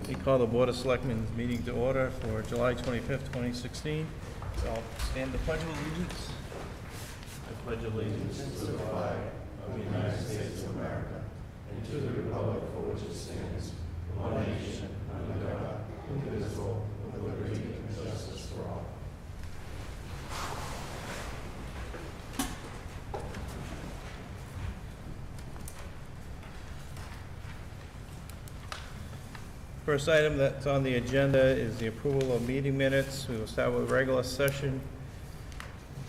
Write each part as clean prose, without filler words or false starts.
We call the Board of Selectmen meeting to order for July 25th, 2016. So I'll stand the Pledge of Allegiance. I pledge allegiance to the flag of the United States of America and to the republic for which it stands, one nation, under God, indivisible, with liberty and justice for all. First item that's on the agenda is the approval of meeting minutes. We will start with regular session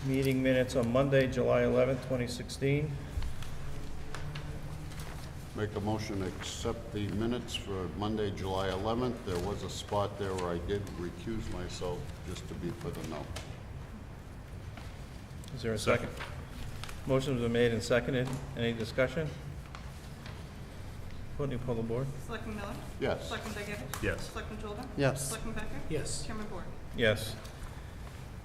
meeting minutes on Monday, July 11th, 2016. Make a motion to accept the minutes for Monday, July 11th. There was a spot there where I did recuse myself, just to be for the note. Is there a second? Motions been made and seconded. Any discussion? Courtney, pull the board. Selectman Miller? Yes. Selectman Degevich? Yes. Selectman Jolda? Yes. Selectman Becker? Yes. Chairman Bork? Yes.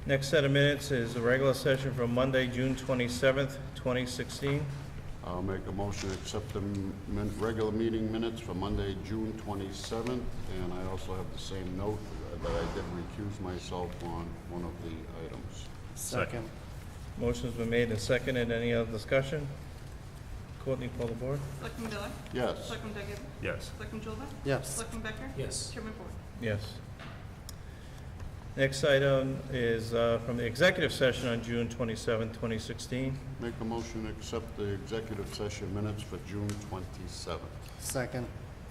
Next set of minutes is the regular session from Monday, June 27th, 2016. I'll make a motion to accept the regular meeting minutes for Monday, June 27th, and I also have the same note that I did recuse myself on one of the items. Second. Motion's been made and seconded. Any other discussion? Courtney, pull the board. Selectman Miller? Yes. Selectman Degevich? Yes. Selectman Jolda? Yes. Selectman Becker? Yes. Chairman Bork? Yes. Next item is from the executive session on June 27, 2016. Make a motion to accept the executive session minutes for June 27th. Second.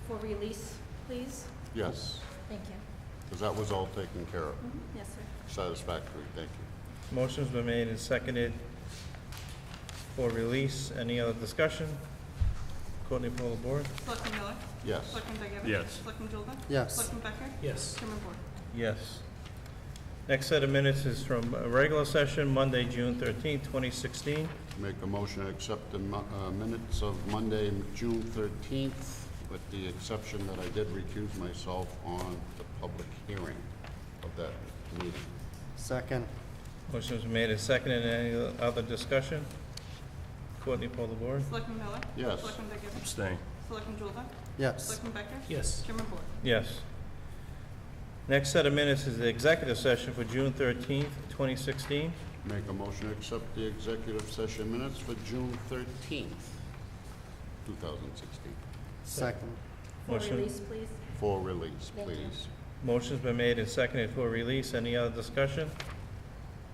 For release, please. Yes, Thank you. because that was all taken care of. Yes, sir. Satisfactory, thank you. Motion's been made and seconded for release. Any other discussion? Courtney, pull the board. Selectman Miller? Yes. Selectman Degevich? Yes. Selectman Jolda? Yes. Selectman Becker? Yes. Chairman Bork? Yes. Next set of minutes is from a regular session, Monday, June 13th, 2016. Make a motion to accept the minutes of Monday, June 13th, with the exception that I did recuse myself on the public hearing of that meeting. Second. Motion's been made and seconded. Any other discussion? Courtney, pull the board. Selectman Miller? Yes. Selectman Degevich? Abstain. Selectman Jolda? Yes. Selectman Becker? Yes. Chairman Bork? Yes. Next set of minutes is the executive session for June 13th, 2016. Make a motion to accept the executive session minutes for June 13th, 2016. Second. For Motion. release, please. For release, Thank you. please. Motion's been made and seconded for release. Any other discussion?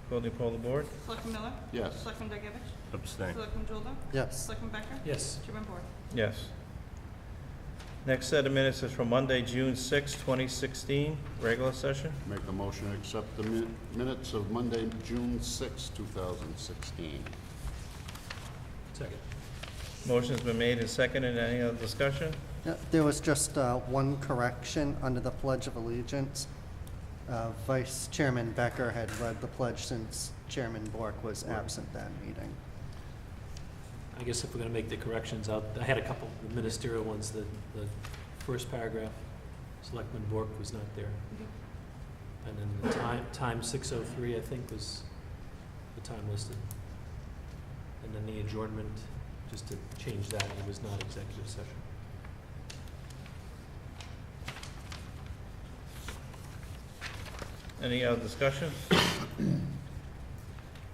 Courtney, pull the board. Selectman Miller? Yes. Selectman Degevich? Abstain. Selectman Jolda? Yes. Selectman Becker? Yes. Chairman Bork? Yes. Next set of minutes is from Monday, June 6, 2016, regular session. Make a motion to accept the minutes of Monday, June 6, 2016. Second. Motion's been made and seconded. Any other discussion? Yeah, there was just one correction under the Pledge of Allegiance. Vice Chairman Becker had led the pledge since Chairman Bork was absent that meeting. I guess if we're going to make the corrections out, I had a couple of ministerial ones. The first paragraph, Selectman Bork was not there. And then the time 6:03, I think, was the time listed. And then the adjournment, just to change that, it was not executive session. Any other discussion?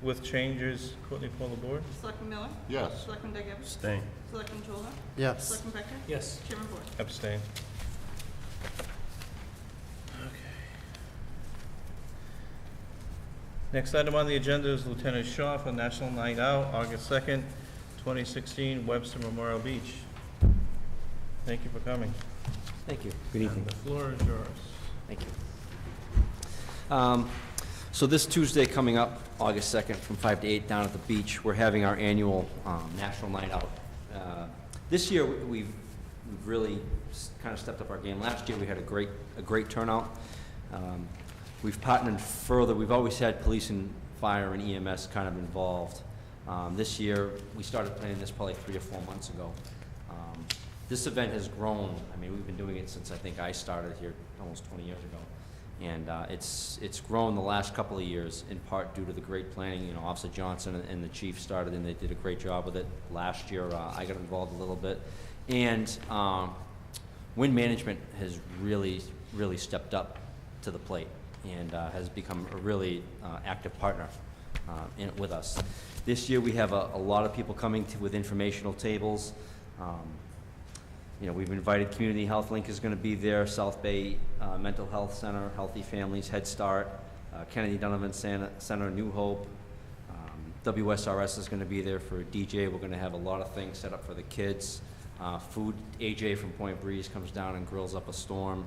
With changes, Courtney, pull the board. Selectman Miller? Yes. Selectman Degevich? Abstain. Selectman Jolda? Yes. Selectman Becker? Yes. Chairman Bork? Abstain. Next item on the agenda is Lieutenant Shaw for National Night Out, August 2nd, 2016, Webster Memorial Beach. Thank you for coming. Thank you. Good And evening. the floor is yours. Thank you. So this Tuesday coming up, August 2nd, from 5 to 8 down at the beach, we're having our annual National Night Out. This year, we've really kind of stepped up our game. Last year, we had a great turnout. We've partnered further. We've always had police and fire and EMS kind of involved. This year, we started planning this probably 3 or 4 months ago. This event has grown. I mean, we've been doing it since I think I started here almost 20 years ago. And it's grown the last couple of years, in part due to the great planning. You know, Officer Johnson and the chief started, and they did a great job with it. Last year, I got involved a little bit. And Wind Management has really, really stepped up to the plate and has become a really active partner with us. This year, we have a lot of people coming with informational tables. You know, we've invited Community Health Link is going to be there, South Bay Mental Health Center, Healthy Families, Head Start, Kennedy Donovan Center, New Hope. WSRS is going to be there for a DJ. We're going to have a lot of things set up for the kids. Food, AJ from Point Breeze comes down and grills up a storm.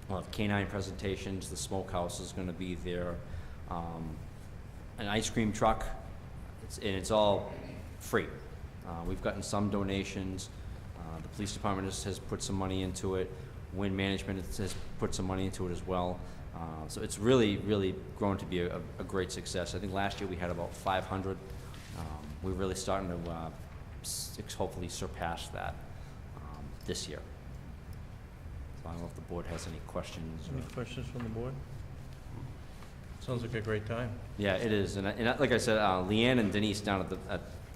We'll have canine presentations. The smokehouse is going to be there. An ice cream truck, it's all free. We've gotten some donations. The police department has put some money into it. Wind Management has put some money into it as well. So it's really, really grown to be a great success. I think last year we had about 500. We're really starting to hopefully surpass that this year. So I don't know if the board has any questions. Any questions from the board? Sounds like a great time. Yeah, it is, and like I said, Leanne and Denise down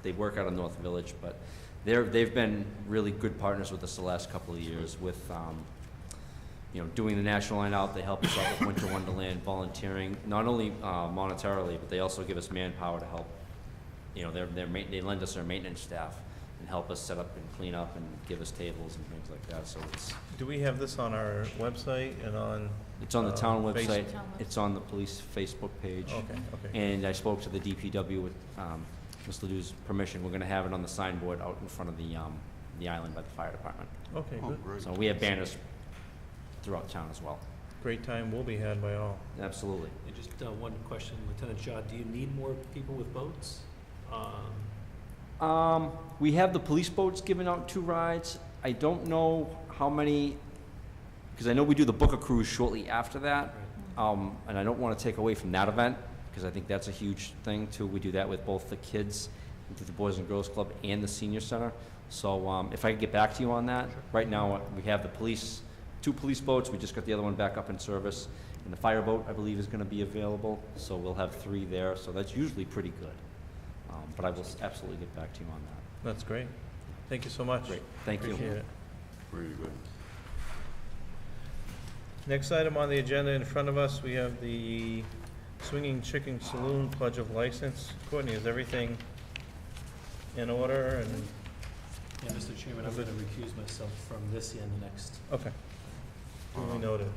they work out of North Village, but they've been really good partners with us the last couple of years with, you know, doing the National Line Out. They help us out with Winter Wonderland, volunteering, not only monetarily, but they also give us manpower to help. You know, they lend us their maintenance staff and help us set up and clean up and give us tables and things like that. So Do we have this on our website and on? it's on the town website. Town website. It's on the police Facebook page. Okay, okay. And I spoke to the DPW with Mr. Ledoux's permission. We're going to have it on the signboard out in front of the island by the fire department. Okay, Oh, good. great. So we have banners throughout town as well. Great time will be had by all. Absolutely. And just one question, Lieutenant Shaw, do you need more people with boats? We have the police boats giving out 2 rides. I don't know how many, because I know we do the Booker Cruise shortly after that. And I don't want to take away from that event, because I think that's a huge thing too. We do that with both the kids, through the Boys and Girls Club and the Senior Center. So if I could get back to you on that. Right now, we have the 2 police boats. We just got the other one back up in service. And the fire boat, I believe, is going to be available. So we'll have 3 there. So that's usually pretty good. But I will absolutely get back to you on that. That's great. Thank you so much. Great. Thank you. Appreciate it. Very good. Next item on the agenda in front of us, we have the Swinging Chicken Saloon Pledge of License. Courtney, is everything in order? And Yeah, Mr. Chairman, I'm going to recuse myself from this and the next. okay, duly noted.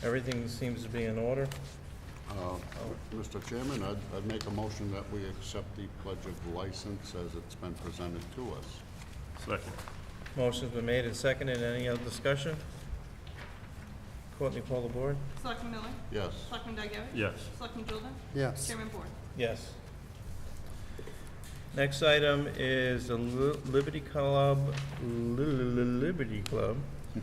Everything seems to be in order. Mr. Chairman, I'd make a motion that we accept the pledge of license as it's been presented to us. Second. Motion's been made and seconded. Any other discussion? Courtney, poll the board. Selectman Miller? Yes. Selectman Dalglish? Yes. Selectman Childen? Yes. Chairman Ford? Yes. Next item is the Liberty Club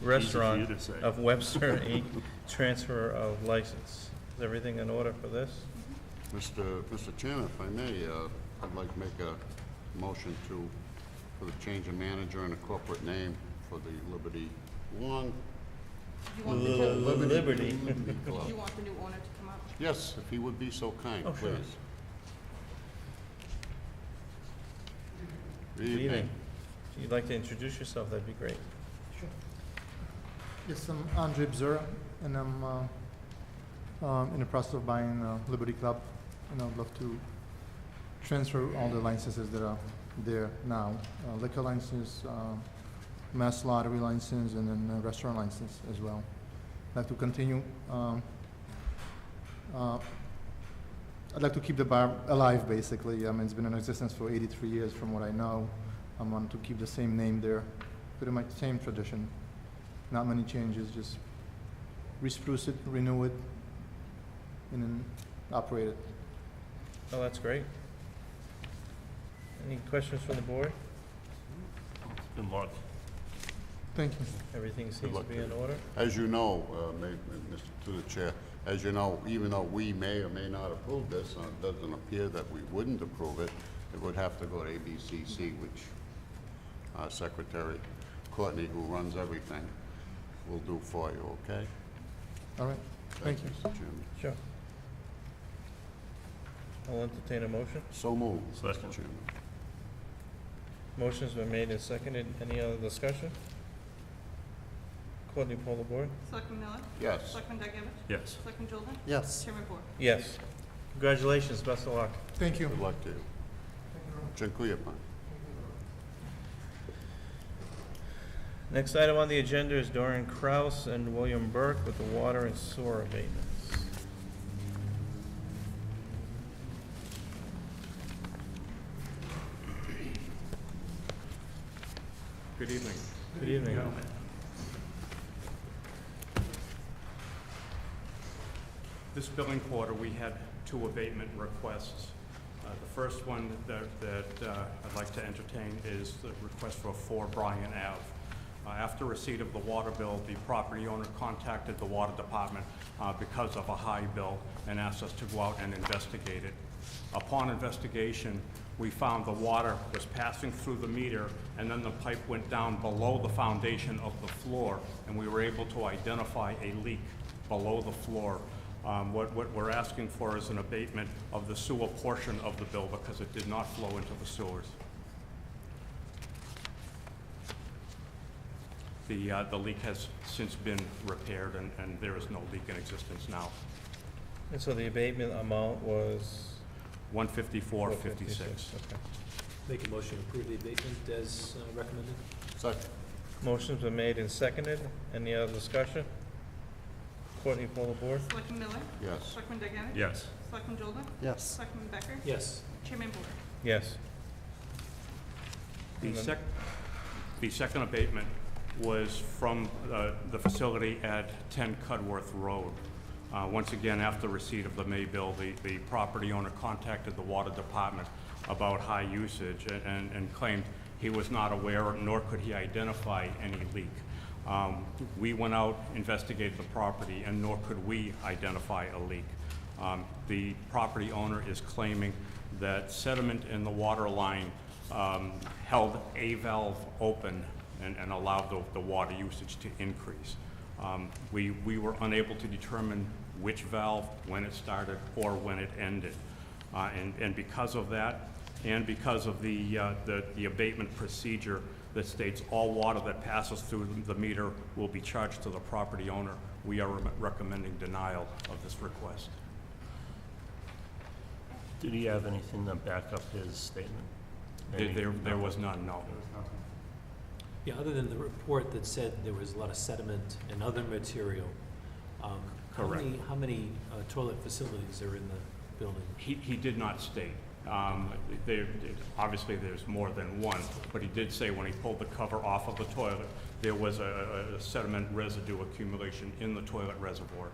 Restaurant Easy for you to say. of Webster, Inc., transfer of license. Is everything in order for this? Mr. Chairman, if I may, I'd like to make a motion for the change of manager and a corporate name for the Liberty Lawn. Do you want the new, Liberty. do Club. you want the new owner to come up? Yes, if he would be so kind, Oh, sure. please. Good evening. If you'd like to introduce yourself, that'd be great. Yes, I'm Andre Bzura, and I'm in the process of buying Liberty Club, and I'd love to transfer all the licenses that are there now. Liquor license, mass lottery license, and then a restaurant license as well. I'd like to continue. I'd like to keep the bar alive, basically. I mean, it's been in existence for 83 years from what I know. I want to keep the same name there, pretty much the same tradition. Not many changes, just re-spruce it, renew it, and then operate it. Oh, that's great. Any questions from the board? Good luck. Thank you. Everything seems to luck be to in you. order? As you know, to the chair, as you know, even though we may or may not approve this, it doesn't appear that we wouldn't approve it, it would have to go to ABCC, which our Secretary Courtney, who runs everything, will do for you, okay? All right, thank you. Mr. Chairman. Sure. I'll entertain a motion. So moved, Mr. Second. Chairman. Motion's been made and seconded. Any other discussion? Courtney, poll the board. Selectman Miller? Yes. Selectman Degevich? Yes. Selectman Jordan? Yes. Chairman Bork? Yes. Congratulations, best of luck. Thank you. Good luck to you. Dziękuję pan. Next item on the agenda is Dorian Kraus and William Burke with the water and sewer abatements. Good evening. Good evening. This billing quarter, we had 2 abatement requests. The first one that I'd like to entertain is the request for 4 Bryan Ave. After receipt of the water bill, the property owner contacted the water department because of a high bill and asked us to go out and investigate it. Upon investigation, we found the water was passing through the meter, and then the pipe went down below the foundation of the floor, and we were able to identify a leak below the floor. What we're asking for is an abatement of the sewer portion of the bill because it did not flow into the sewers. The leak has since been repaired, and there is no leak in existence now. And so the abatement amount was? $154.56. Okay. Make a motion to approve the abatement as recommended. Second. Motion's been made and seconded. Any other discussion? Courtney, poll the board. Selectman Miller? Yes. Selectman Degevich? Yes. Selectman Jordan? Yes. Selectman Becker? Yes. Chairman Bork? Yes. The second abatement was from the facility at 10 Cudworth Road. Once again, after receipt of the May bill, the property owner contacted the water department about high usage and claimed he was not aware, nor could he identify any leak. We went out, investigated the property, and nor could we identify a leak. The property owner is claiming that sediment in the water line held a valve open and allowed the water usage to increase. We were unable to determine which valve, when it started, or when it ended. And because of that, and because of the abatement procedure that states all water that passes through the meter will be charged to the property owner, we are recommending denial of this request. Did he have anything to back up his statement? There was none, no. Yeah, other than the report that said there was a lot of sediment and other material, Correct. How many toilet facilities are in the building? He did not state. Obviously, there's more than one, but he did say when he pulled the cover off of the toilet, there was a sediment residue accumulation in the toilet reservoir.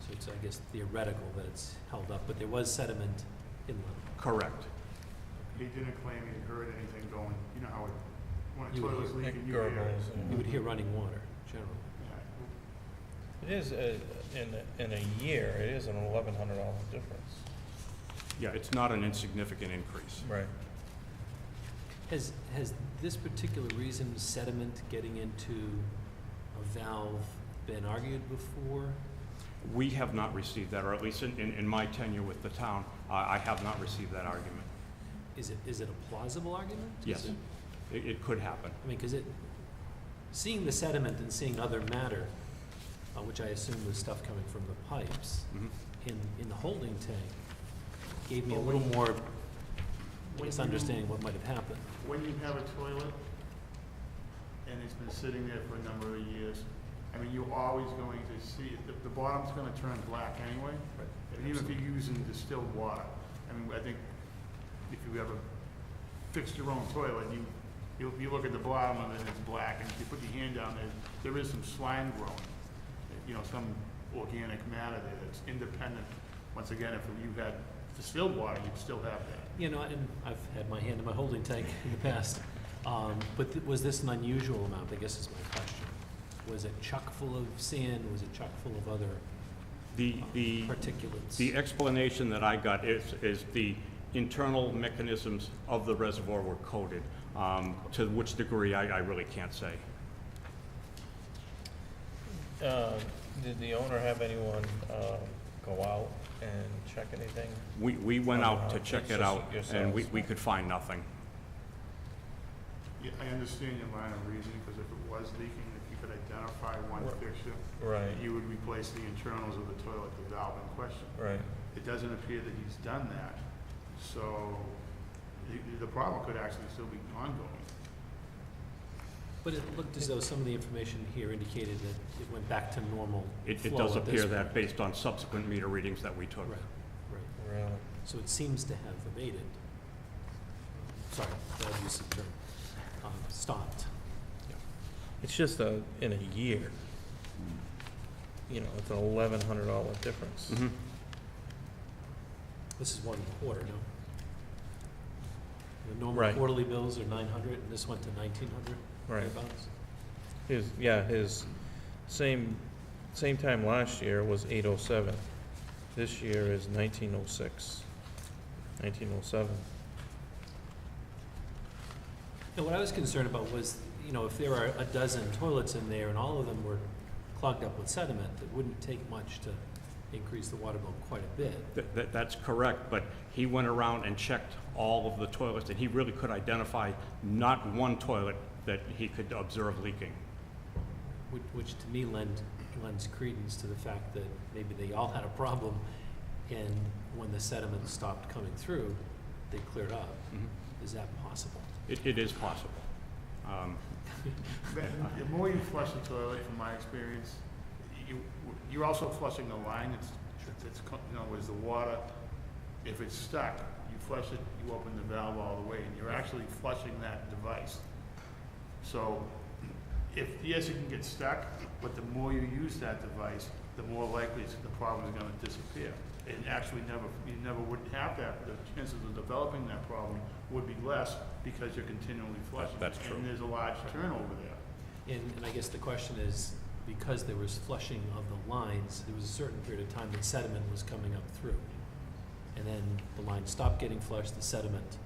So it's, I guess, theoretical that it's held up, but there was sediment in the... Correct. He didn't claim he heard anything going, you know how when You a toilet's would- leaking, you hear it. Gurgles. You would hear running water, generally. It is, in a year, it is an $1,100 difference. Yeah, it's not an insignificant increase. Right. Has this particular reason, sediment getting into a valve, been argued before? We have not received that, or at least in my tenure with the town, I have not received that argument. Is it a plausible argument? Yes, it could happen. I mean, because seeing the sediment and seeing other matter, which I assume was stuff coming from the pipes, Mhm. in the holding tank, gave me a little more, I guess, understanding what might have happened. When you have a toilet and it's been sitting there for a number of years, I mean, you're always going to see, the bottom's gonna turn black anyway. Right. And even if you're using distilled water, I mean, I think if you ever fixed your own toilet, you look at the bottom of it and it's black, and if you put your hand down there is some slime growing. You know, some organic matter there that's independent. Once again, if you had distilled water, you'd still have that. You know, and I've had my hand in my holding tank in the past, but was this an unusual amount, I guess is my question. Was it chock full of sand, was it chock full of other particulates? The explanation that I got is the internal mechanisms of the reservoir were coated. To which degree, I really can't say. Did the owner have anyone go out and check anything? We went out to check It's it just out, and yourselves. we could find nothing. Yeah, I understand your line of reasoning, because if it was leaking, if you could identify identify one fixture, Right, you would replace the internals of the toilet, the valve in question. right. It doesn't appear that he's done that, so the problem could actually still be ongoing. But it looked as though some of the information here indicated that it went back to normal It flow does at this appear point. that based on subsequent meter readings that we took. Right, right. Really? So it seems to have abated. Sorry, bad use of term. Stopped. It's just in a year. You know, it's an $1,100 difference. Mhm. This is one quarter, no? The normal Right. quarterly bills are 900, and this went to 1,900. Right. thereabouts. His same time last year was 807. This year is 1906, 1907. And what I was concerned about was, you know, if there are a dozen toilets in there and all of them were clogged up with sediment, it wouldn't take much to increase the water bill quite a bit. That's correct, but he went around and checked all of the toilets, and he really could identify not one toilet that he could observe leaking. Which to me lends credence to the fact that maybe they all had a problem, and when the sediment stopped coming through, they cleared up. Mhm. Is that possible? It is possible. The more you flush the toilet, from my experience, you're also flushing the line. It's you know, as the water, if it's stuck, you flush it, you open the valve all the way, and you're actually flushing that device. So, yes, it can get stuck, but the more you use that device, the more likely the problem is going to disappear. And actually, you never would have that. The chances of developing that problem would be less because you're continually flushing. That's true. And there's a large turnover there. And I guess the question is, because there was flushing of the lines, there was a certain period of time that sediment was coming up through. And then the line stopped getting flushed, the sediment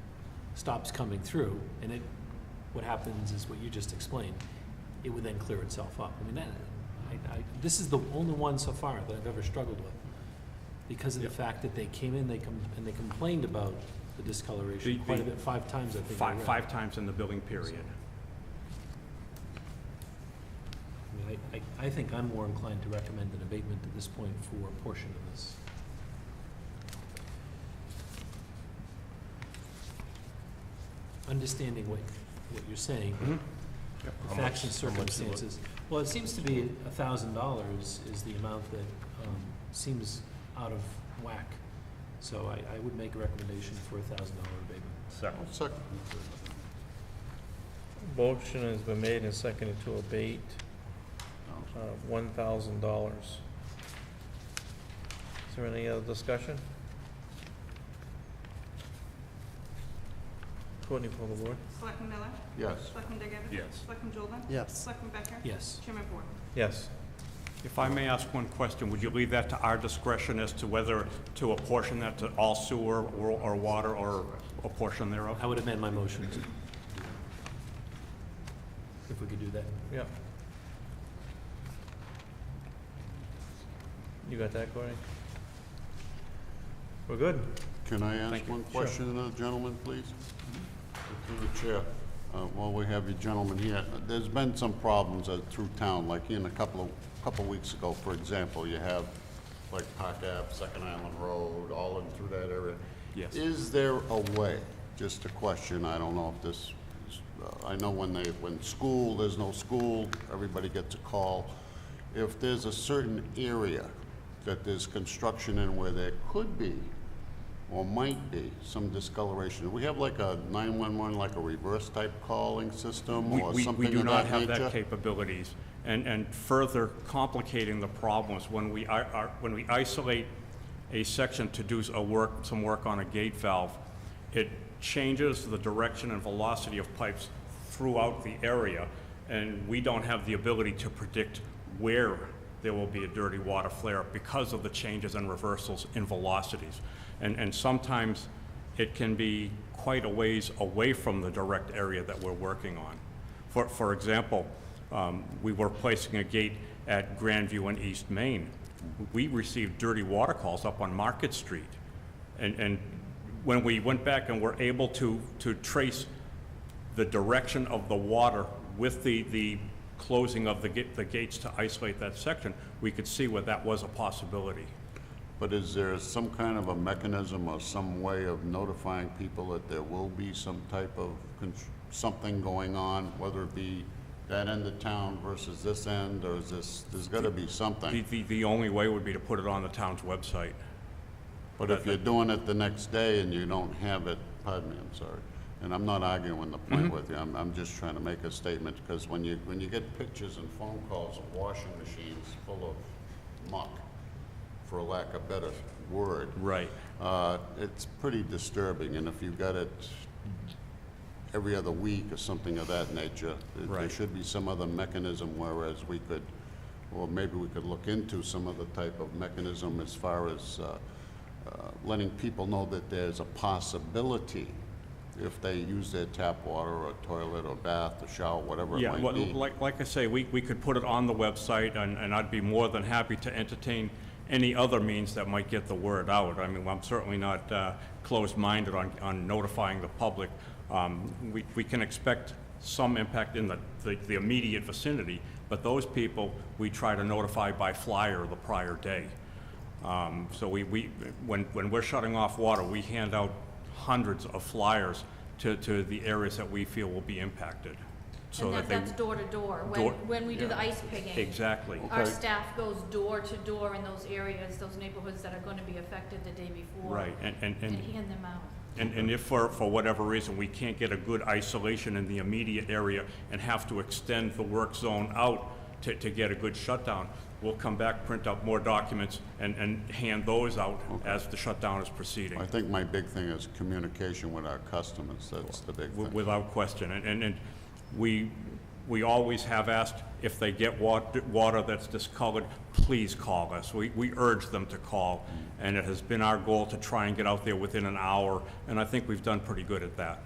stops coming through, and what happens is what you just explained. It would then clear itself up. I mean, this is the only one so far that I've ever struggled with, because of the fact that they came in, and they complained about the discoloration quite a bit, 5 times, I think. I read. Five times in the billing period. I mean, I think I'm more inclined to recommend an abatement at this point for a portion of this. Understanding what you're saying, the facts and circumstances. Well, it seems to be $1,000 is the amount that seems out of whack. So I would make a recommendation for $1,000 abatement. Second. Second. Motion has been made and seconded to abate $1,000. Is there any other discussion? Courtney, for the board. Selectman Miller? Yes. Selectman Diggovich? Yes. Selectman Jordan? Yes. Selectman Becker? Yes. Chairman Bork? Yes. If I may ask one question, would you leave that to our discretion as to whether to apportion that to all sewer or water or a portion thereof? I would amend my motion to, if we could do that. Yeah. You got that, Courtney? We're good. Can I ask Thank you. one Sure. question to the gentleman, please? To the chair. While we have you gentlemen here, there's been some problems through town, like in a couple weeks ago, for example, you have like Park Ave, Second Island Road, all in through that area. Yes. Is there a way, just a question, I don't know if this, I know when school, there's no school, everybody gets a call. If there's a certain area that there's construction in where there could be or might be some discoloration, do we have like a 911, like a reverse type calling system or We something do of not that have that nature? capabilities. And further complicating the problems, when we isolate a section to do some work on a gate valve, it changes the direction and velocity of pipes throughout the area, and we don't have the ability to predict where there will be a dirty water flare-up because of the changes and reversals in velocities. And sometimes it can be quite a ways away from the direct area that we're working on. For example, we were placing a gate at Grandview and East Main. We received dirty water calls up on Market Street. And when we went back and were able to trace the direction of the water with the closing of the gates to isolate that section, we could see where that was a possibility. But is there some kind of a mechanism or some way of notifying people that there will be some type of something going on, whether it be that end of town versus this end, or is there's gotta be something? The only way would be to put it on the town's website. But if you're doing it the next day and you don't have it, pardon me, I'm sorry, and I'm not arguing the point with you, I'm just trying to make a statement, because when you get pictures and phone calls of washing machines full of muck, for lack of a better word. Right. It's pretty disturbing, and if you've got it every other week or something of that nature, there Right. should be some other mechanism, whereas we could, or maybe we could look into some other type of mechanism as far as letting people know that there's a possibility if they use their tap water or toilet or bath or shower, whatever it Yeah, might well, be. like I say, we could put it on the website, and I'd be more than happy to entertain any other means that might get the word out. I mean, I'm certainly not closed-minded on notifying the public. We can expect some impact in the immediate vicinity, but those people, we try to notify by flyer the prior day. So when we're shutting off water, we hand out hundreds of flyers to the areas that we feel will be impacted. So And that's door to door. When we do the ice picking. Exactly. Our staff goes door to door in those areas, those neighborhoods that are going to be affected the day before. Right, and hand them out. And if for whatever reason we can't get a good isolation in the immediate area and have to extend the work zone out to get a good shutdown, we'll come back, print out more documents, and hand those out as the shutdown is proceeding. I think my big thing is communication with our customers. That's the big thing. Without question. And we always have asked, if they get water that's discolored, please call us. We urge them to call, and it has been our goal to try and get out there within an hour, and I think we've done pretty good at that.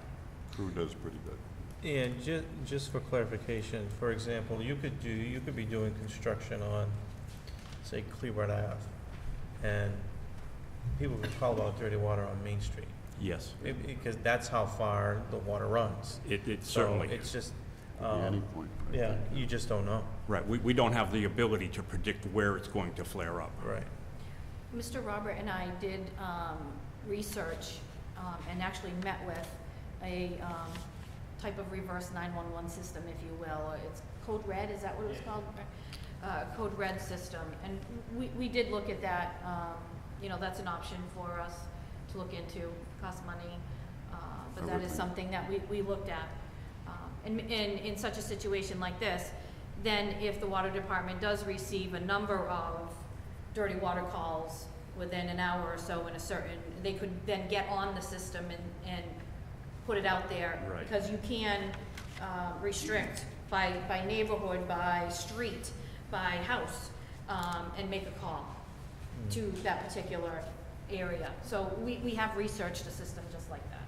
Crew does pretty good. And just for clarification, for example, you could be doing construction on, say, Cleveland Ave, and people would call about dirty water on Main Street. Yes, Because that's how far the water runs. it So certainly. it's just, At any point. right yeah, there. you just don't know. Right, we don't have the ability to predict where it's going to flare up. Right. Mr. Robert and I did research and actually met with a type of reverse 911 system, if you will. It's Code Red, is that what it was called? Code Red system. And we did look at that. You know, that's an option for us to look into. Costs money, but that is something that we looked at. And in such a situation like this, then if the water department does receive a number of dirty water calls within an hour or so in a certain, they could then get on the system and put it out there. Right. Because you can restrict by neighborhood, by street, by house, and make a call to that particular area. So we have researched a system just like that.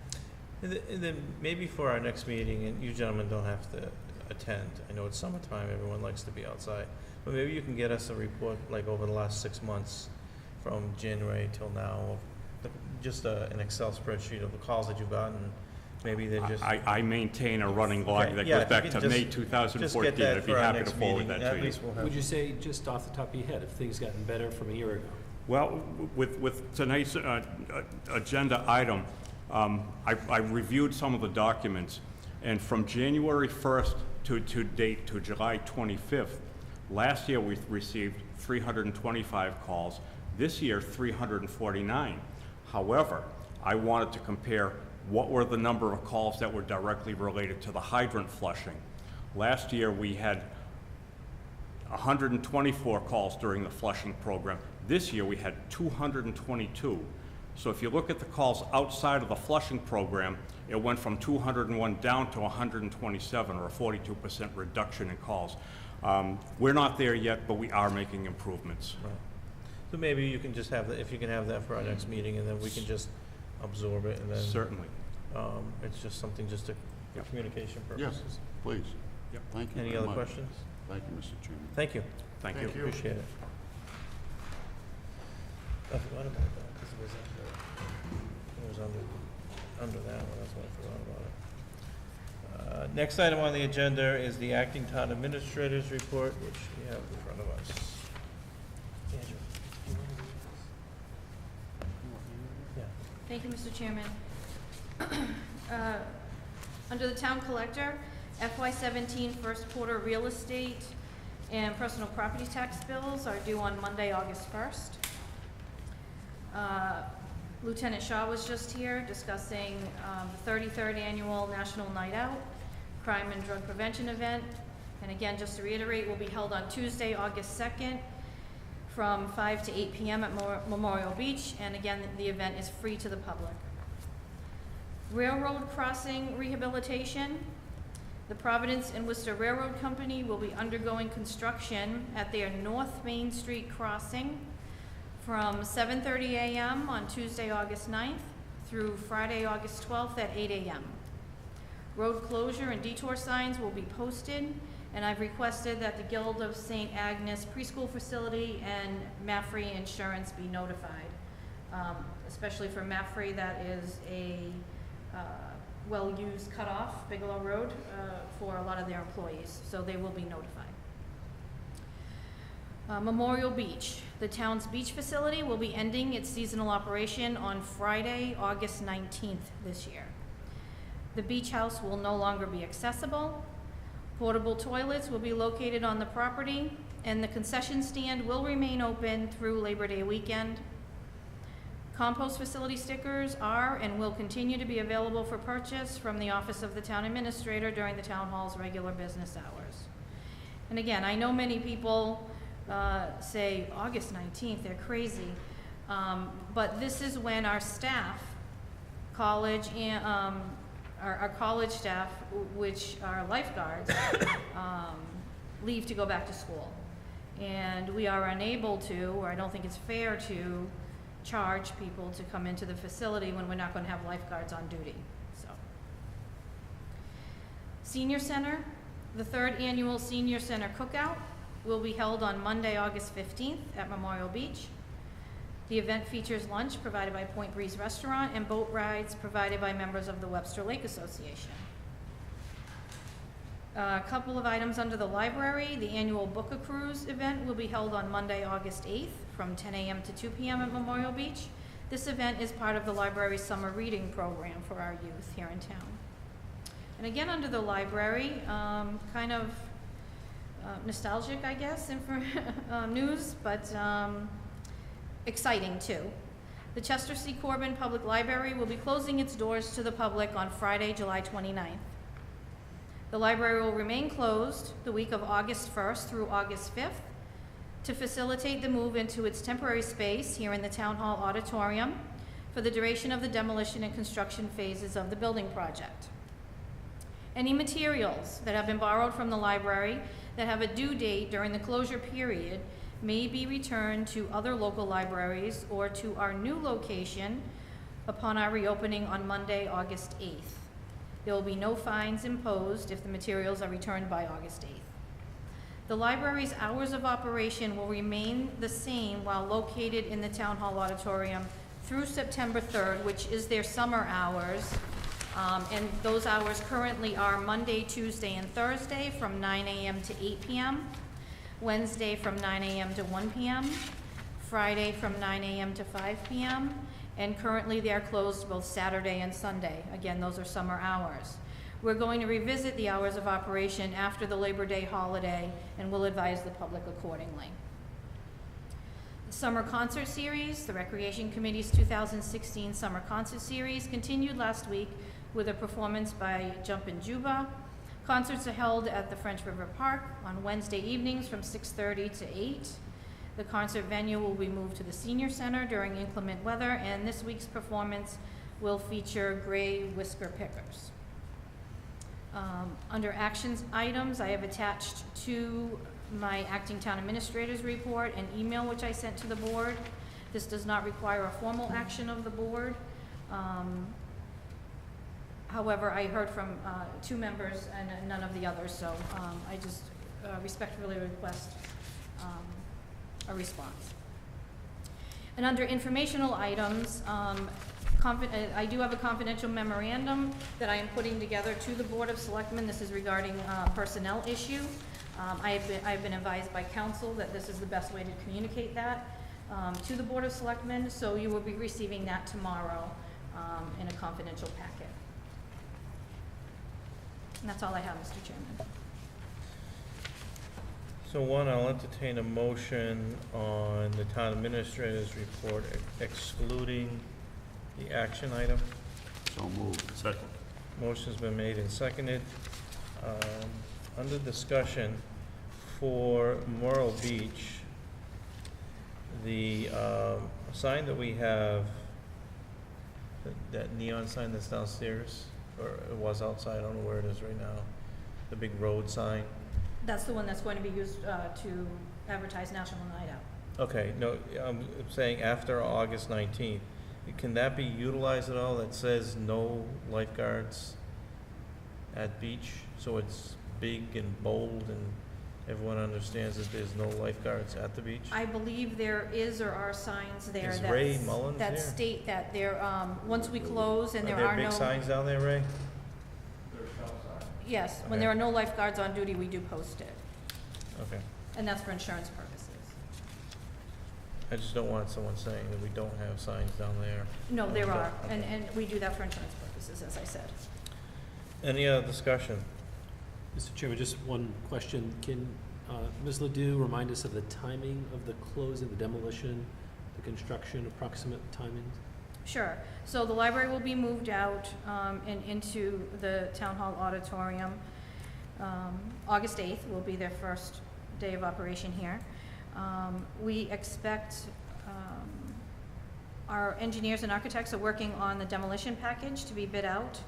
And then maybe for our next meeting, and you gentlemen don't have to attend, I know it's summertime, everyone likes to be outside, but maybe you can get us a report, like over the last 6 months, from January till now, of just an Excel spreadsheet of the calls that you've gotten. Maybe they're just. I maintain a running log Okay, that yeah, goes if you back could to just- May just 2014. get that I'd be for our happy to next forward meeting. that At to you. least we'll have. Would you say, just off the top of your head, if things gotten better from a year ago? Well, with tonight's agenda item, I reviewed some of the documents, and from January 1st to date, to July 25th, last year we received 325 calls, this year 349. However, I wanted to compare what were the number of calls that were directly related to the hydrant flushing. Last year we had 124 calls during the flushing program. This year we had 222. So if you look at the calls outside of the flushing program, it went from 201 down to 127, or a 42% reduction in calls. We're not there yet, but we are making improvements. Right. So maybe you can just have that, if you can have that for our next meeting, and then we can just absorb it, and then. Certainly. It's just something just for Yep. communication Yes, purposes. please. Yep. Thank you Any very other much. questions? Thank you, Mr. Chairman. Thank you. Thank you. Appreciate it. I forgot about that, because it was under that one, that's why I forgot about it. Next item on the agenda is the acting town administrator's report, which we have in front of us. Andrew, do you want to read this? Yeah. Thank you, Mr. Chairman. Under the town collector, FY17 first quarter real estate and personal property tax bills are due on Monday, August 1st. Lieutenant Shaw was just here discussing the 33rd Annual National Night Out Crime and Drug Prevention event. And again, just to reiterate, will be held on Tuesday, August 2nd from 5 to 8 p.m. at Memorial Beach. And again, the event is free to the public. Railroad crossing rehabilitation. The Providence and Worcester Railroad Company will be undergoing construction at their North Main Street crossing from 7:30 a.m. on Tuesday, August 9th through Friday, August 12th at 8 a.m. Road closure and detour signs will be posted, and I've requested that the Guild of St. Agnes Preschool Facility and Mafre Insurance be notified. Especially for Mafre, that is a well-used cutoff, Bigelow Road, for a lot of their employees, so they will be notified. Memorial Beach. The town's beach facility will be ending its seasonal operation on Friday, August 19th this year. The beach house will no longer be accessible. Portable toilets will be located on the property, and the concession stand will remain open through Labor Day weekend. Compost facility stickers are and will continue to be available for purchase from the Office of the Town Administrator during the Town Hall's regular business hours. And again, I know many people say August 19th, they're crazy. But this is when our staff, college and our college staff, which are lifeguards, leave to go back to school. And we are unable to, or I don't think it's fair to, charge people to come into the facility when we're not going to have lifeguards on duty. So, Senior Center, the 3rd Annual Senior Center Cookout will be held on Monday, August 15th at Memorial Beach. The event features lunch provided by Point Breeze Restaurant and boat rides provided by members of the Webster Lake Association. A couple of items under the library. The annual Book a Cruise event will be held on Monday, August 8th from 10 a.m. to 2 p.m. at Memorial Beach. This event is part of the library's summer reading program for our youth here in town. And again, under the library, kind of nostalgic, I guess, news, but exciting too. The Chester C. Corbin Public Library will be closing its doors to the public on Friday, July 29th. The library will remain closed the week of August 1st through August 5th to facilitate the move into its temporary space here in the Town Hall Auditorium for the duration of the demolition and construction phases of the building project. Any materials that have been borrowed from the library that have a due date during the closure period may be returned to other local libraries or to our new location upon our reopening on Monday, August 8th. There will be no fines imposed if the materials are returned by August 8th. The library's hours of operation will remain the same while located in the Town Hall Auditorium through September 3rd, which is their summer hours. And those hours currently are Monday, Tuesday, and Thursday from 9 a.m. to 8 p.m., Wednesday from 9 a.m. to 1 p.m., Friday from 9 a.m. to 5 p.m., and currently they are closed both Saturday and Sunday. Again, those are summer hours. We're going to revisit the hours of operation after the Labor Day holiday, and we'll advise the public accordingly. The Summer Concert Series, the Recreation Committee's 2016 Summer Concert Series, continued last week with a performance by Jumpin' Juba. Concerts are held at the French River Park on Wednesday evenings from 6:30 to 8. The concert venue will be moved to the Senior Center during inclement weather, and this week's performance will feature Gray Whisker Pickers. Under actions items, I have attached to my acting town administrator's report an email which I sent to the board. This does not require a formal action of the board. However, I heard from 2 members and none of the others, so I just respectfully request a response. And under informational items, I do have a confidential memorandum that I am putting together to the Board of Selectmen. This is regarding personnel issue. I've been advised by council that this is the best way to communicate that to the Board of Selectmen, so you will be receiving that tomorrow in a confidential packet. And that's all I have, Mr. Chairman. So one, I'll entertain a motion on the town administrator's report excluding the action item. So moved. Second. Motion's been made and seconded. Under discussion for Myrtle Beach, the sign that we have, that neon sign that's downstairs, or it was outside, I don't know where it is right now, the big road sign. That's the one that's going to be used to advertise National Night Out. Okay, no, I'm saying after August 19th. Can that be utilized at all? That says no lifeguards at beach, so it's big and bold and everyone understands that there's no lifeguards at the beach? I believe there is or are signs there Is that Ray Mullins that here? state that there, once we close and there Are are there no. big signs down there, Ray? Yes, when Okay. there are no lifeguards on duty, we do post it, Okay. and that's for insurance purposes. I just don't want someone saying that we don't have signs down there. No, there are, Okay. and we do that for insurance purposes, as I said. Any other discussion? Mr. Chairman, just one question. Can Ms. Ledoux remind us of the timing of the closing, the demolition, the construction, approximate timings? Sure. So the library will be moved out and into the Town Hall auditorium. August 8th will be their first day of operation here. We expect, our engineers and architects are working on the demolition package to be bid out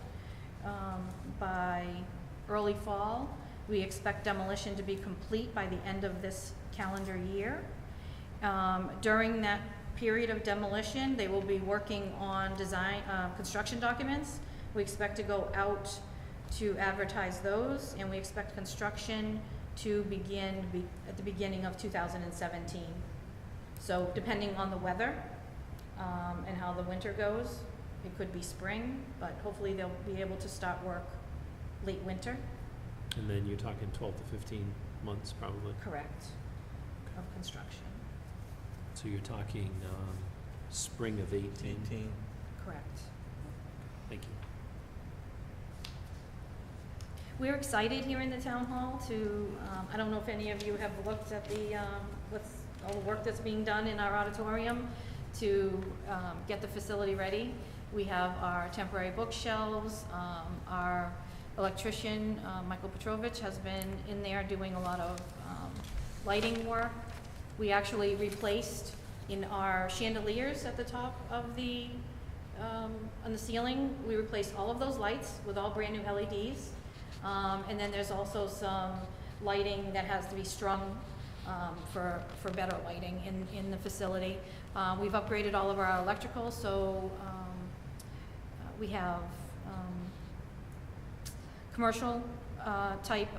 by early fall. We expect demolition to be complete by the end of this calendar year. During that period of demolition, they will be working on design, construction documents. We expect to go out to advertise those, and we expect construction to begin at the beginning of 2017. So depending on the weather and how the winter goes, it could be spring, but hopefully they'll be able to start work late winter. And then you're talking 12 to 15 months, probably. Correct, of construction. So you're talking spring of 18. 18. Correct. Thank you. We're excited here in the town hall to, I don't know if any of you have looked at the, all the work that's being done in our auditorium to get the facility ready. We have our temporary bookshelves, our electrician, Michael Petrovich, has been in there doing a lot of lighting work. We actually replaced in our chandeliers at the top of the, on the ceiling, we replaced all of those lights with all brand new LEDs. And then there's also some lighting that has to be strung for better lighting in the facility. We've upgraded all of our electrical, so we have commercial type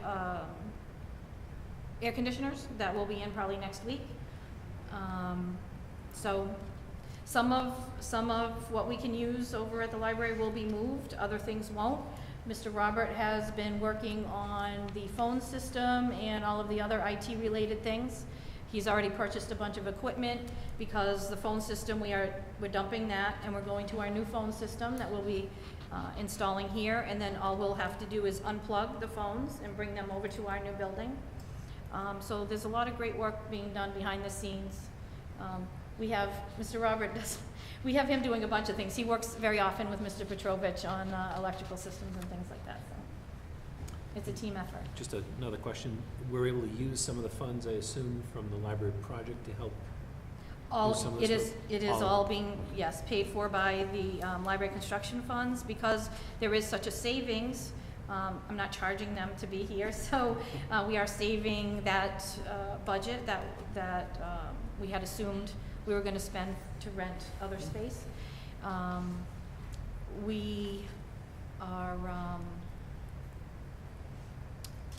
air conditioners that will be in probably next week. So some of what we can use over at the library will be moved, other things won't. Mr. Robert has been working on the phone system and all of the other IT-related things. He's already purchased a bunch of equipment because the phone system, we're dumping that and we're going to our new phone system that we'll be installing here, and then all we'll have to do is unplug the phones and bring them over to our new building. So there's a lot of great work being done behind the scenes. We have, Mr. Robert does, we have him doing a bunch of things. He works very often with Mr. Petrovich on electrical systems and things like that, so it's a team effort. Just another question. We're able to use some of the funds, I assume, from the library project to help All, some of it this is, work? it is all being, yes, paid for by the library construction funds because there is such a savings. I'm not charging them to be here, so we are saving that budget that we had assumed we were going to spend to rent other space. We are,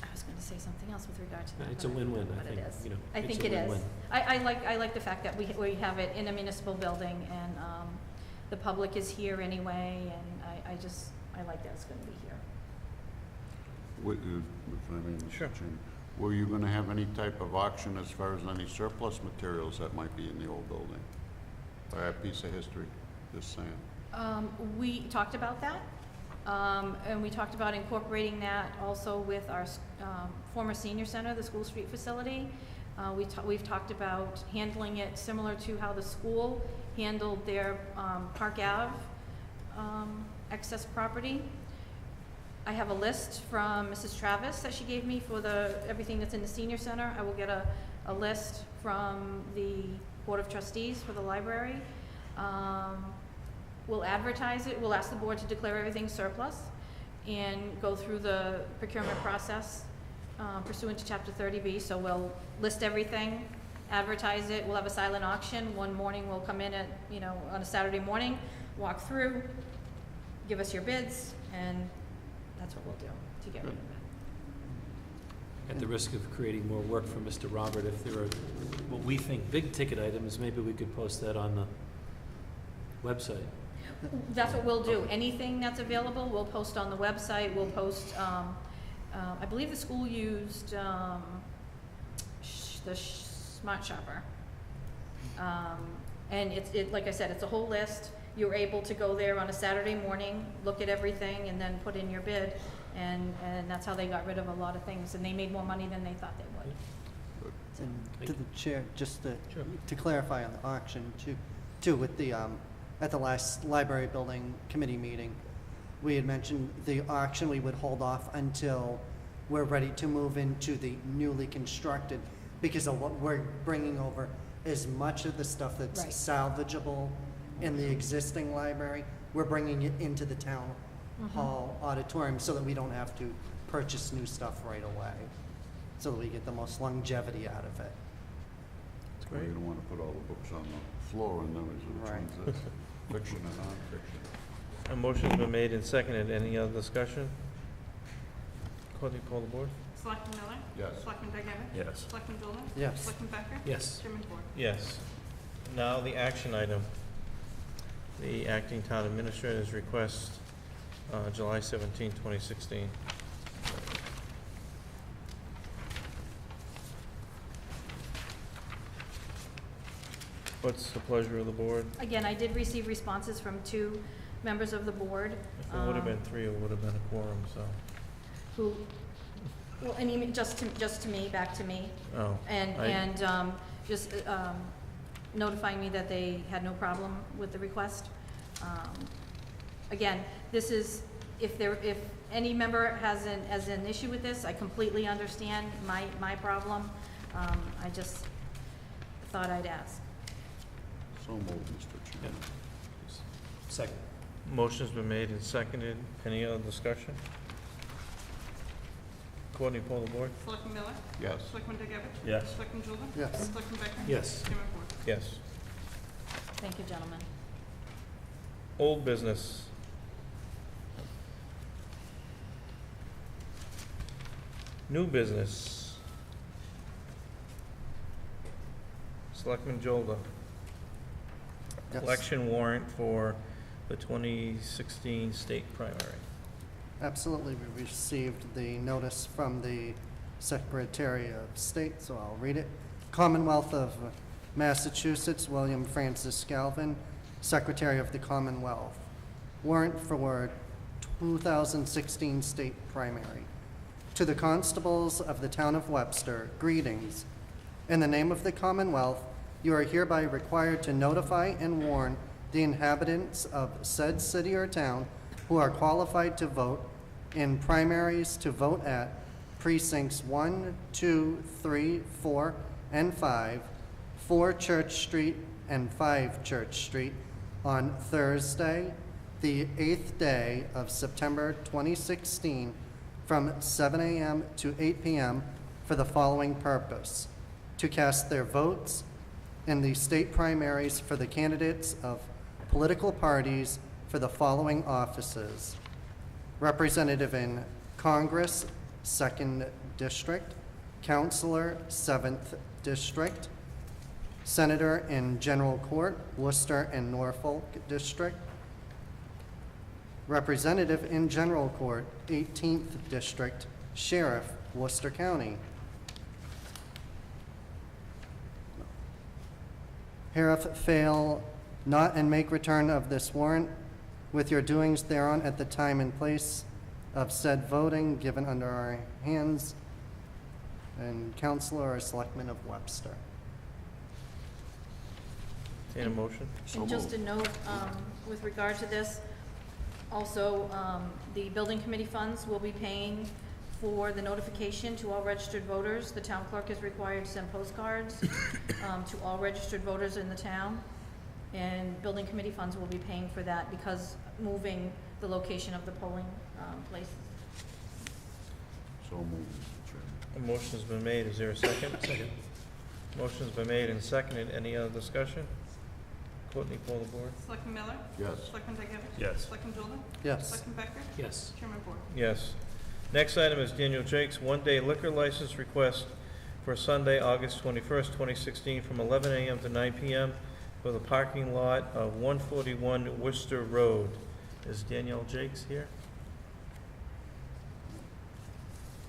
I was going to say something else with regard to that. It's a but I win-win, forgot I what think. it is. You know, I it's think a it is. win-win. I like the fact that we have it in a municipal building, and the public is here anyway, and I like that it's gonna be here. If I may, Mr. Sure. Chairman, were you gonna have any type of auction as far as any surplus materials that might be in the old building? Or a piece of history, just saying. We talked about that, and we talked about incorporating that also with our former senior center, the School Street facility. We've talked about handling it similar to how the school handled their Park Ave excess property. I have a list from Mrs. Travis that she gave me for everything that's in the senior center. I will get a list from the Board of Trustees for the library. We'll advertise it, we'll ask the board to declare everything surplus and go through the procurement process pursuant to Chapter 30B. So we'll list everything, advertise it, we'll have a silent auction. One morning we'll come in on a Saturday morning, walk through, give us your bids, and that's what we'll do to get rid of it. At the risk of creating more work for Mr. Robert, if there are what we think big ticket items, maybe we could post that on the website. That's what we'll do. Anything that's available, we'll post on the website. We'll post, I believe the school used the Smart Shopper. And like I said, it's a whole list. You're able to go there on a Saturday morning, look at everything, and then put in your bid. And that's how they got rid of a lot of things. And they made more money than they thought they would. And to the chair, just to clarify on the auction too, with the, at the last library building committee meeting, we had mentioned the auction, we would hold off until we're ready to move into the newly constructed, because of what we're bringing over as much of the stuff that's Right. salvageable in the existing library, we're bringing it into the town hall auditorium so that we don't have to purchase new stuff right away, so that we get the most longevity out of it. Well, you don't wanna put all the books on the floor and then which Right. one's fiction and nonfiction. A motion's been made and seconded. Any other discussion? Courtney, call the board. Selectman Miller? Yes. Selectman Begavich? Yes. Selectman Goulden? Yes. Selectman Becker? Yes. Chairman Bork? Yes. Now the action item. The acting town administrator's request, July 17, 2016. What's the pleasure of the board? Again, I did receive responses from 2 members of the board. If it would have been 3, it would have been a quorum, so. Who, well, I mean, just to me, back to me. Oh. And just notifying me that they had no problem with the request. Again, this is, if any member has an issue with this, I completely understand my problem. I just thought I'd ask. So moved, Mr. Chairman. Second. Motion's been made and seconded. Any other discussion? Courtney, call the board. Selectman Miller? Yes. Selectman Begavich? Yes. Selectman Goulden? Yes. Selectman Becker? Yes. Chairman Bork? Yes. Thank you, gentlemen. Old business. New business. Selectman Jolda. Yes. Election warrant for the 2016 state primary. Absolutely, we received the notice from the Secretary of State, so I'll read it. Commonwealth of Massachusetts, William Francis Galvin, Secretary of the Commonwealth. Warrant for 2016 state primary. To the constables of the town of Webster, greetings. In the name of the Commonwealth, you are hereby required to notify and warn the inhabitants of said city or town who are qualified to vote in primaries to vote at precincts 1, 2, 3, 4, and 5, 4 Church Street and 5 Church Street on Thursday, the 8th day of September 2016, from 7 a.m. to 8 p.m. for the following purpose: to cast their votes in the state primaries for the candidates of political parties for the following offices: Representative in Congress, 2nd District, Councilor, 7th District, Senator in General Court, Worcester and Norfolk District. Representative in General Court, 18th District, Sheriff, Worcester County. Hereth fail not and make return of this warrant with your doings thereon at the time and place of said voting given under our hands, and Counselor or Selectman of Webster. Entertain a motion? So And just a moved. note, with regard to this, also, the building committee funds will be paying for the notification to all registered voters. The town clerk is required to send postcards to all registered voters in the town. And building committee funds will be paying for that because moving the location of the polling places. So moved, Mr. Chairman. A motion's been made. Is there a second? Second. Motion's been made and seconded. Any other discussion? Courtney, poll the board. Selectman Miller? Yes. Selectman Degevich? Yes. Selectman Jordan? Yes. Selectman Becker? Yes. Chairman Bork? Yes. Next item is Daniel Jake's one-day liquor license request for Sunday, August 21st, 2016, from 11 a.m. to 9 p.m. for the parking lot of 141 Worcester Road. Is Daniel Jake's here?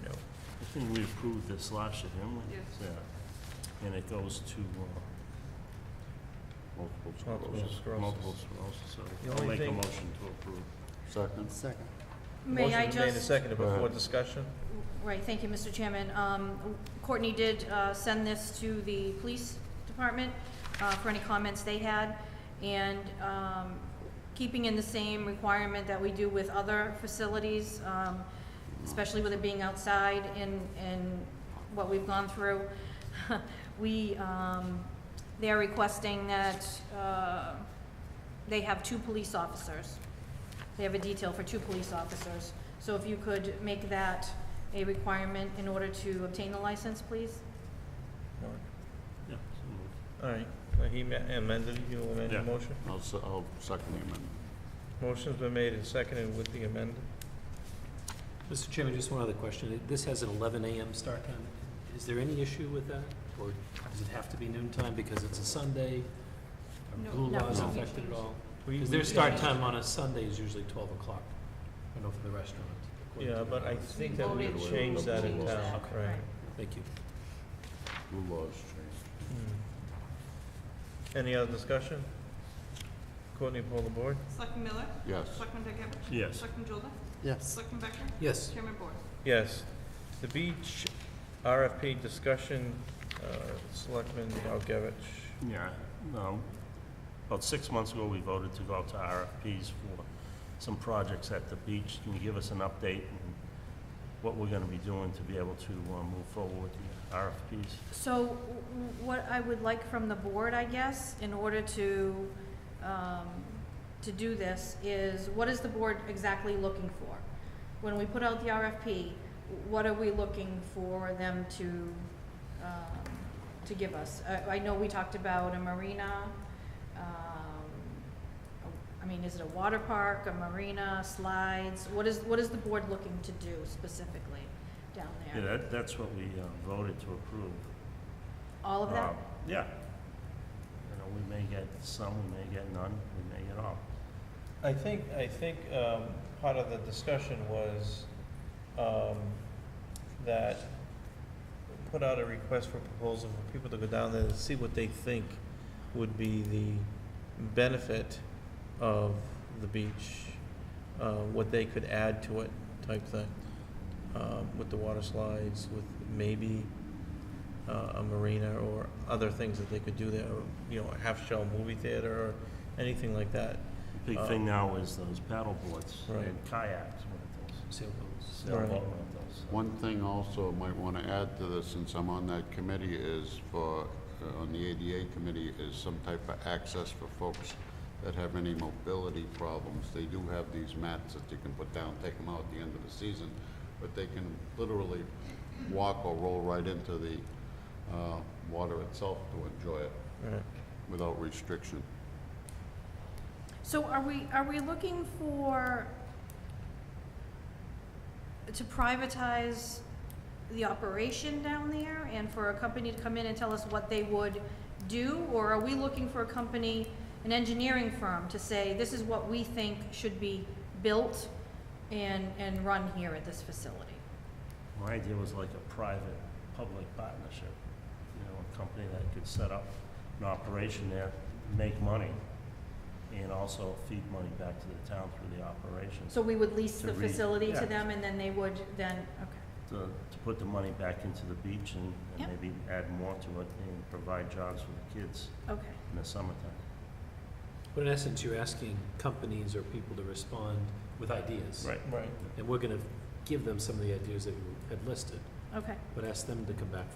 No. I think we approved this last year, didn't we? Yes. Yeah. And it goes to Multiple Multiple sclerosis. sclerosis. multiple sclerosis, so The I'll only make a thing- motion to approve. Second? Second. May I Motion's made and just, seconded. Go Before ahead. discussion? right, thank you, Mr. Chairman. Courtney did send this to the police department for any comments they had. And keeping in the same requirement that we do with other facilities, especially with it being outside and what we've gone through, they're requesting that they have 2 police officers. They have a detail for 2 police officers. So if you could make that a requirement in order to obtain the license, please? Yeah, so moved. All right. He amended, you will amend your Yeah. motion? I'll second the amendment. Motion's been made and seconded with the amendment. Mr. Chairman, just one other question. This has an 11 a.m. start time. Is there any issue with that? Or does it have to be noon time because it's a Sunday? No. Are blue No. laws No. affected at all? We- Because their start time on a Sunday is usually 12 o'clock. I know for the restaurant. according Yeah, to but the I laws. think that we voted changed that in change town, that, right? Thank you. Blue laws changed. Any other discussion? Courtney, poll the board. Selectman Miller? Yes. Selectman Degevich? Yes. Selectman Jordan? Yes. Selectman Becker? Yes. Chairman Bork? Yes. The beach RFP discussion, Selectman Dalgevich. Yeah, no. About 6 months ago, we voted to go out to RFPs for some projects at the beach. Can you give us an update on what we're gonna be doing to be able to move forward with the RFPs? So what I would like from the board, I guess, in order to do this, is what is the board exactly looking for? When we put out the RFP, what are we looking for them to give us? I know we talked about a marina, I mean, is it a water park, a marina, slides? What is the board looking to do specifically down Yeah, there? that's what we voted to approve. All of that? Yeah. You know, we may get some, we may get none, we may get all. I think part of the discussion was that put out a request for proposal for people to go down there to see what they think would be the benefit of the beach, what they could add to it type thing, with the water slides, with maybe a marina or other things that they could do there, or, you know, a half-shell movie theater or anything like that. Big thing now is those paddle boards Right. and kayaks, rentals, Sailboats. sailboat Right. rentals. One thing also might want to add to this, since I'm on that committee, is on the ADA committee, is some type of access for folks that have any mobility problems. They do have these mats that you can put down, take them out at the end of the season, but they can literally walk or roll right into the water itself to enjoy it Right. without restriction. So are we looking to privatize the operation down there and for a company to come in and tell us what they would do? Or are we looking for a company, an engineering firm, to say, this is what we think should be built and run here at this facility? My idea was like a private-public partnership, you know, a company that could set up an operation there, make money, and also feed money back to the town through the operation. So we would lease To the re- facility yeah. to them, and then they would then, okay. To put the money back into the beach and Yep. maybe add more to it and provide jobs for the kids Okay, in the summertime. But in essence, you're asking companies or people to respond with ideas. Right. Right. And we're gonna give them some of the ideas that you had listed, okay. but ask them to come back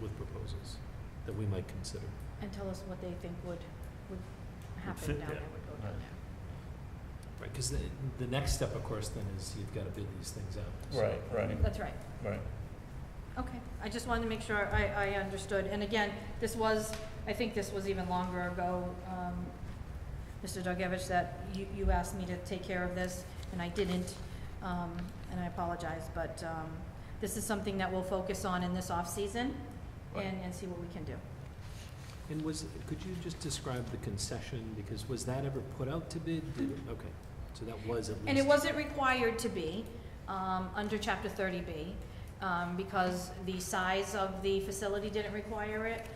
with proposals that we might consider. And tell us what they think would happen fit down there. there, would go down Right. there. Right, because the next step, of course, then is you've got to bid these things out. So- Right, right, That's right. right. Okay, I just wanted to make sure I understood. And again, this was, I think this was even longer ago, Mr. Dugevich, that you asked me to take care of this, and I didn't, and I apologize, but this is something that we'll focus on in this off-season and see what we can do. And could you just describe the concession, because was that ever put out to bid? Okay, so that was at least. And it wasn't required to be under Chapter 30B, because the size of the facility didn't require it.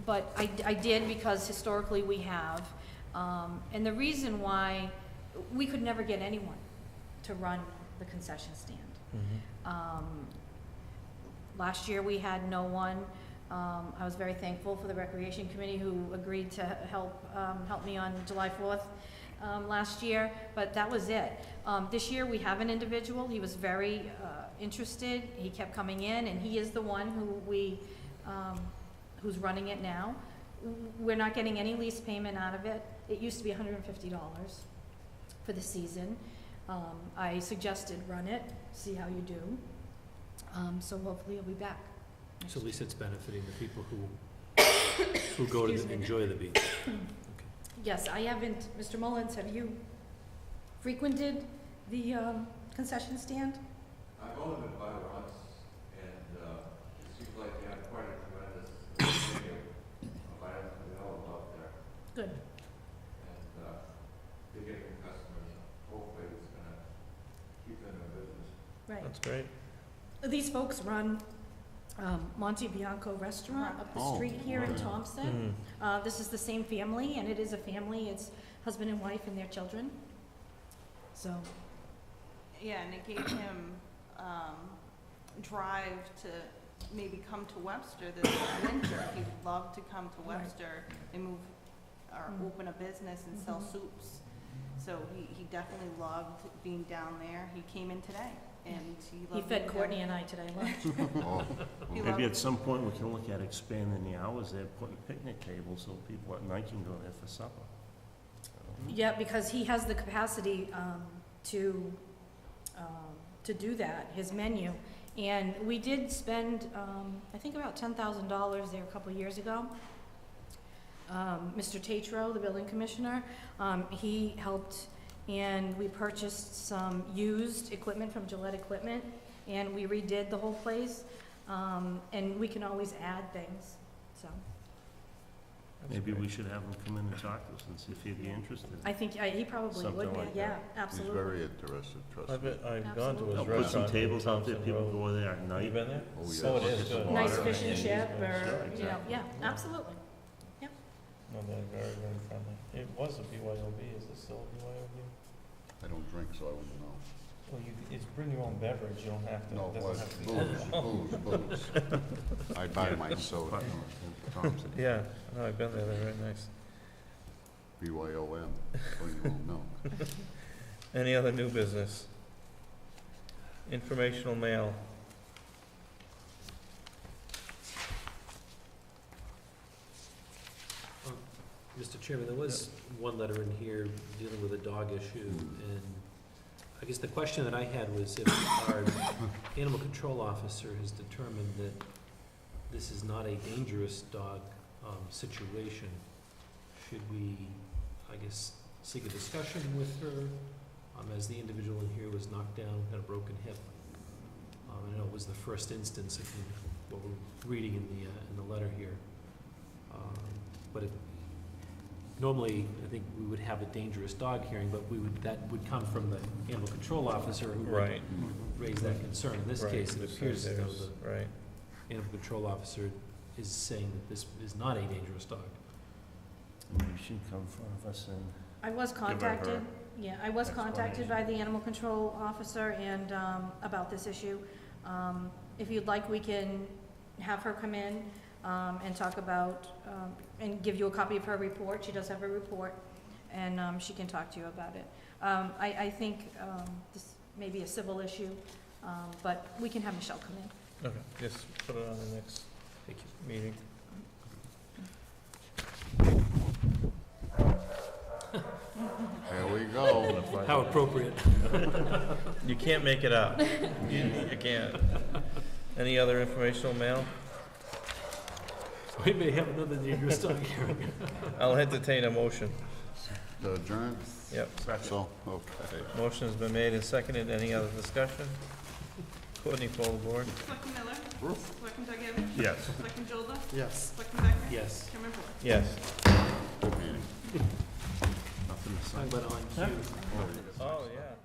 But I did because historically we have. And the reason why, we could never get anyone to run the concession stand. Last year, we had no one. I was very thankful for the Recreation Committee who agreed to help me on July 4th last year, but that was it. This year, we have an individual. He was very interested. He kept coming in, and he is the one who's running it now. We're not getting any lease payment out of it. It used to be $150 for the season. I suggested run it, see how you do. So hopefully you'll be back. So at least it's benefiting the people who go to Excuse me. enjoy the beach. Yes, I haven't, Mr. Mullins, have you frequented the concession stand? I've only been by once, and it seems like you have quite a tremendous menu of items available out there. Good. And you're getting customers, hopefully it's gonna keep them in business. Right. That's great. These folks run Monte Bianco Restaurant up the Oh, street here in right. Thompson. This is the same family, and it is a family. It's husband and wife and their children. So, Yeah, and it gave him drive to maybe come to Webster this winter. He'd love to come to Right. Webster and move, or open a business and sell soups. So he definitely loved being down there. He came in today, and he loved he fed being Courtney down. and I today lunch. Oh, He Maybe loved- at some point we can look at expanding the hours there, putting picnic tables so people at night can go there for supper. Yeah, because he has the capacity to do that, his menu. And we did spend, I think about $10,000 there a couple of years ago. Mr. Tatro, the building commissioner, he helped, and we purchased some used equipment from Gillette Equipment, and we redid the whole place. And we can always add things, so. Maybe we should have him come in and talk to us and see if he'd be interested. I think he probably Something would be, like yeah, he's absolutely. very interested, trust I've me. been, I've gone to his They'll restaurant. put some in tables out there, Thompson people Road. go there at You night. been there? Oh, yeah. Oh, it is Get some good. Nice water. fish and chip, or, Sure, you know, exactly. yeah, absolutely. No, they're very, very friendly. It was a BYOB, is it still a BYOB? I don't drink, so I wouldn't know. Well, it's bring your own beverage, you don't have to, No, it it doesn't was have to be. booze. I buy my soda, Thompson, Yeah, no, I've been there, they're very nice. BYOM, so you won't know. Any other new business? Informational mail. Mr. Chairman, there was one letter in here dealing with a dog issue, and I guess the question that I had was if our animal control officer has determined that this is not a dangerous dog situation, should we, I guess, seek a discussion with her, as the individual in here was knocked down, had a broken hip? I know it was the first instance of what we're reading in the letter here. But normally, I think we would have a dangerous dog hearing, but that would come from the animal control officer who would Right. raise that concern. In this Right, case, it just appears as though there's- the Right. animal control officer is saying that this is not a dangerous dog. Maybe she'd come in front of us and I was her contacted, I was contacted explanation. by the animal control officer and, about this issue. If you'd like, we can have her come in, and talk about, and give you a copy of her report. She does have a report, and, she can talk to you about it. I think, this may be a civil issue, but we can have Michelle come in. Okay, just put it on the next Thank you. meeting. There we go. How appropriate. You can't make it up. You can't. Any other informational mail? We may have another dangerous dog hearing. I'll entertain a motion. To adjourn? Yep. So, okay. Motion's been made and seconded. Any other discussion? Courtney, poll the board. Selectman Miller? Roof. Selectman Dugannon? yes. Selectman Jolda? Yes. Selectman Becker? Yes. Chairman Moore? Yes. Good meeting. Nothing to say. Talk about on cue. Oh, yeah.